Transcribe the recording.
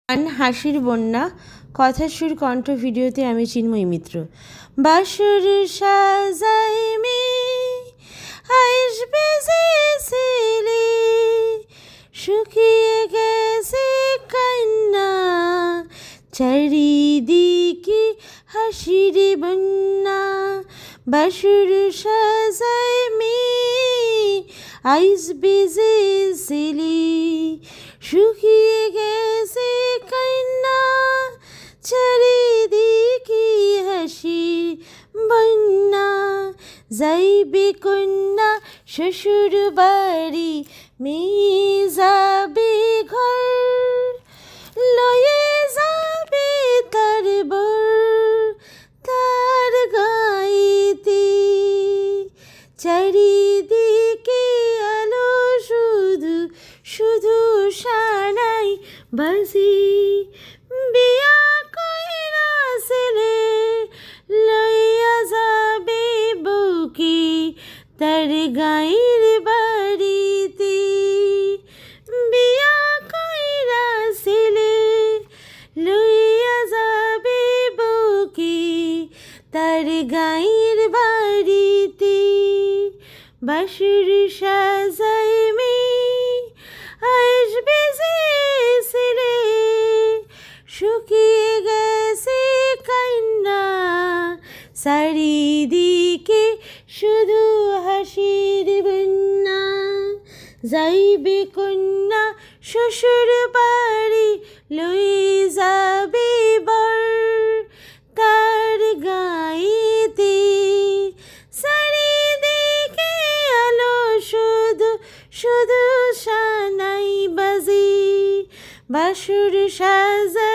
গান হাসির বন্যা, কথা সুর কণ্ঠ ভিডিওতে আমি চিন্ময়ী মিত্র। বাসর সাজাই মে আসবে যে ছেলে, শুকিয়ে গেছে কান্না, চারিদিকে হাসির বন্যা। বাসর সাজাই মে আসবে যে ছেলে, শুকিয়ে গেছে কান্না, চারিদিকে হাসির বন্যা। যাইবে কন্যা শ্বশুর বাড়ি, মেয়ে যাবে ঘর, লয়ে যাবে তার বর তার গাইতে। চারিদিকে আলো শুধু শুধু সানাই বাজি, বিয়া কইরা ছেলে লইয়া যাবে বউকে তার গাঁয়ের বাড়িতে। বিয়া কইরা ছেলে লইয়া যাবে বউকে তার গাঁয়ের বাড়িতে। বাসর সাজাই মে আসবে যে ছেলে, শুকিয়ে গেছে কান্না, চারিদিকে শুধু হাসির বন্যা। যাইবে কন্যা শ্বশুর বাড়ি, লই যাবে বর তার গাইতে। চারিদিকে আলো শুধু শুধু সানাই বাজি, বাসর সাজাই